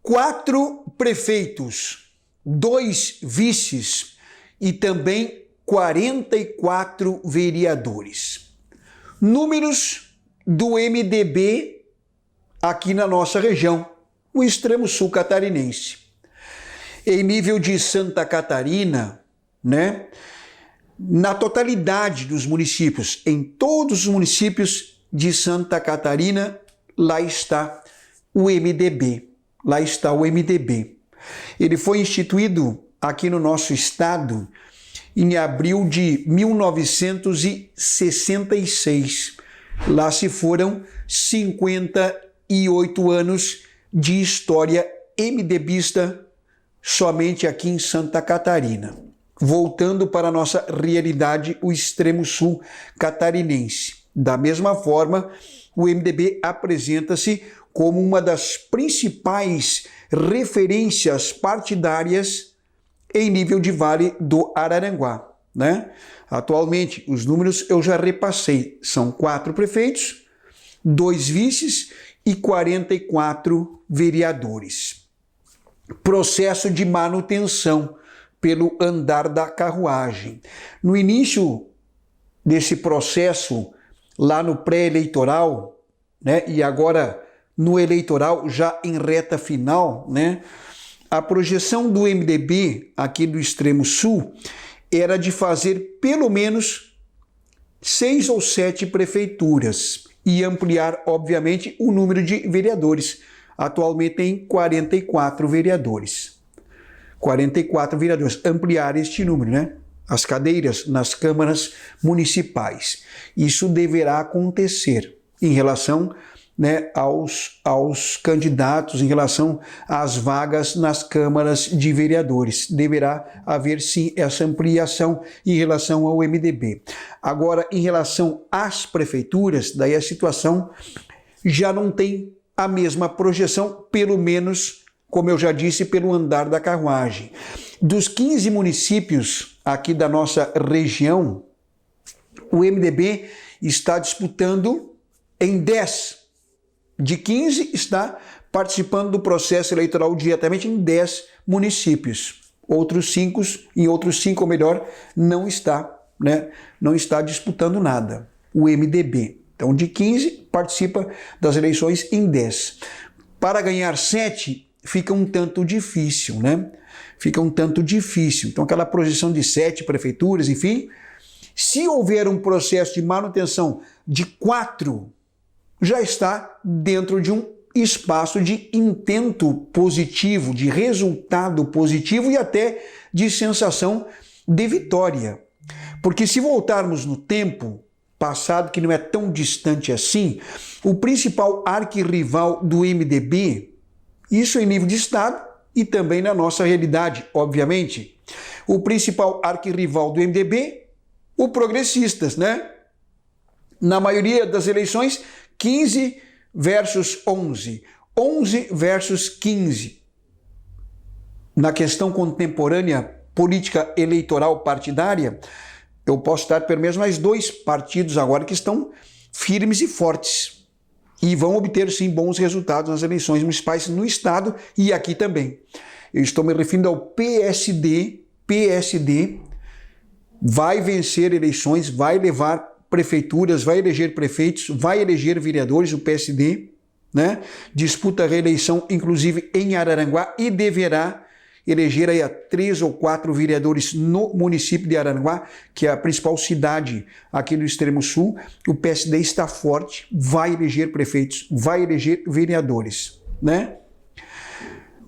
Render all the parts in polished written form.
4 prefeitos, 2 vices e também 44 vereadores. Números do MDB aqui na nossa região, o extremo sul catarinense. Em nível de Santa Catarina, né? Na totalidade dos municípios, em todos os municípios de Santa Catarina, lá está o MDB. Lá está o MDB. Ele foi instituído aqui no nosso estado em abril de 1966. Lá se foram 58 anos de história MDBista somente aqui em Santa Catarina. Voltando para a nossa realidade, o extremo sul catarinense. Da mesma forma, o MDB apresenta-se como uma das principais referências partidárias em nível de Vale do Araranguá, né? Atualmente, os números eu já repassei. São 4 prefeitos, 2 vices e 44 vereadores. Processo de manutenção pelo andar da carruagem. No início desse processo, lá no pré-eleitoral, né, e agora no eleitoral, já em reta final, né, a projeção do MDB aqui do extremo sul era de fazer pelo menos 6 ou 7 prefeituras e ampliar, obviamente, o número de vereadores. Atualmente tem 44 vereadores. 44 vereadores, ampliar este número, né? As cadeiras nas câmaras municipais. Isso deverá acontecer em relação, né, aos candidatos, em relação às vagas nas câmaras de vereadores. Deverá haver, sim, essa ampliação em relação ao MDB. Agora, em relação às prefeituras, daí a situação já não tem a mesma projeção, pelo menos, como eu já disse, pelo andar da carruagem. Dos 15 municípios aqui da nossa região, o MDB está disputando em 10. De 15 está participando do processo eleitoral diretamente em 10 municípios. Em outros 5, ou melhor, não está, né? Não está disputando nada. O MDB. Então, de 15, participa das eleições em 10. Para ganhar 7, fica um tanto difícil, né? Fica um tanto difícil. Então, aquela projeção de 7 prefeituras, enfim, se houver um processo de manutenção de 4, já está dentro de um espaço de intento positivo, de resultado positivo e até de sensação de vitória. Porque se voltarmos no tempo passado, que não é tão distante assim, o principal arquirrival do MDB, isso em nível de estado e também na nossa realidade, obviamente, o principal arquirrival do MDB, o Progressistas, né? Na maioria das eleições, 15 versus 11, 11 versus 15. Na questão contemporânea política eleitoral partidária, eu posso dar pelo menos mais 2 partidos agora que estão firmes e fortes e vão obter, sim, bons resultados nas eleições municipais no estado e aqui também. Eu estou me referindo ao PSD. PSD vai vencer eleições, vai levar prefeituras, vai eleger prefeitos, vai eleger vereadores, o PSD, né? Disputa a reeleição, inclusive em Araranguá, e deverá eleger aí a 3 ou 4 vereadores no município de Araranguá, que é a principal cidade aqui do extremo sul. O PSD está forte, vai eleger prefeitos, vai eleger vereadores, né?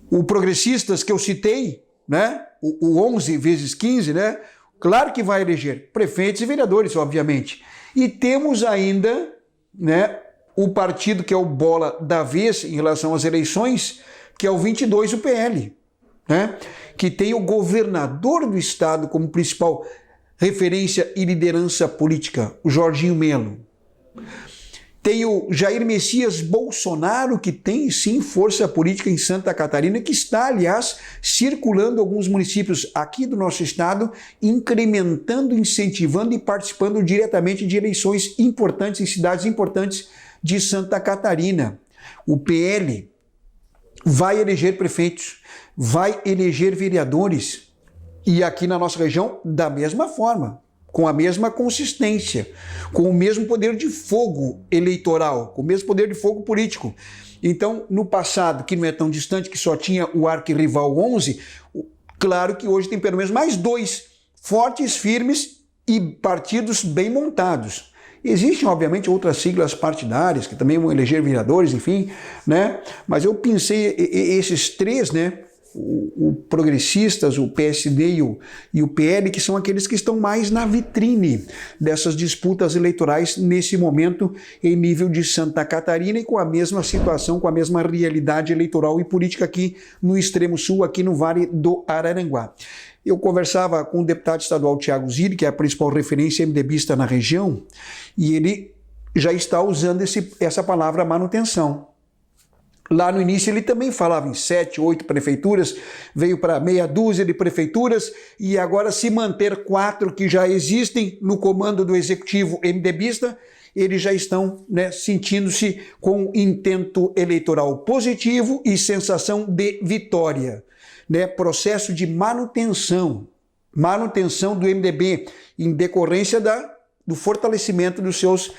O Progressistas que eu citei, né? O 11 vezes 15, né? Claro que vai eleger prefeitos e vereadores, obviamente. E temos ainda, né, o partido que é o bola da vez em relação às eleições, que é o 22, o PL, né, que tem o governador do estado como principal referência e liderança política, o Jorginho Melo. Tem o Jair Messias Bolsonaro, que tem sim força política em Santa Catarina, que está, aliás, circulando alguns municípios aqui do nosso estado, incrementando, incentivando e participando diretamente de eleições importantes em cidades importantes de Santa Catarina. O PL, vai eleger prefeitos, vai eleger vereadores, e aqui na nossa região da mesma forma, com a mesma consistência, com o mesmo poder de fogo eleitoral, com o mesmo poder de fogo político. Então, no passado, que não é tão distante, que só tinha o arquirrival 11, claro que hoje tem pelo menos mais 2 fortes, firmes e partidos bem montados. Existem, obviamente, outras siglas partidárias que também vão eleger vereadores, enfim, né? Mas eu pensei esses 3, né? O Progressistas, o PSD e o PL, que são aqueles que estão mais na vitrine dessas disputas eleitorais nesse momento em nível de Santa Catarina e com a mesma situação, com a mesma realidade eleitoral e política aqui no extremo sul, aqui no Vale do Araranguá. Eu conversava com o deputado estadual Thiago Zilli, que é a principal referência MDBista na região, e ele já está usando essa palavra manutenção. Lá no início ele também falava em 7, 8 prefeituras, veio para meia dúzia de prefeituras e agora se manter 4 que já existem no comando do executivo MDBista, eles já estão, né, sentindo-se com intento eleitoral positivo e sensação de vitória, né? Processo de manutenção do MDB em decorrência do fortalecimento dos seus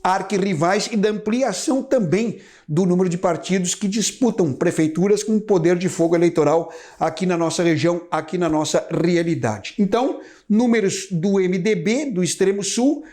arquirrivais e da ampliação também do número de partidos que disputam prefeituras com poder de fogo eleitoral aqui na nossa região, aqui na nossa realidade. Então, números do MDB, do extremo sul,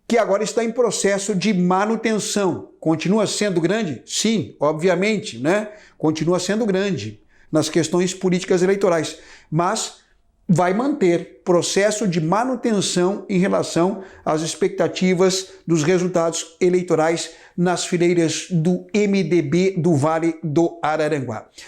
que agora está em processo de manutenção. Continua sendo grande? Sim, obviamente, né? Continua sendo grande nas questões políticas eleitorais, mas vai manter processo de manutenção em relação às expectativas dos resultados eleitorais nas fileiras do MDB do Vale do Araranguá.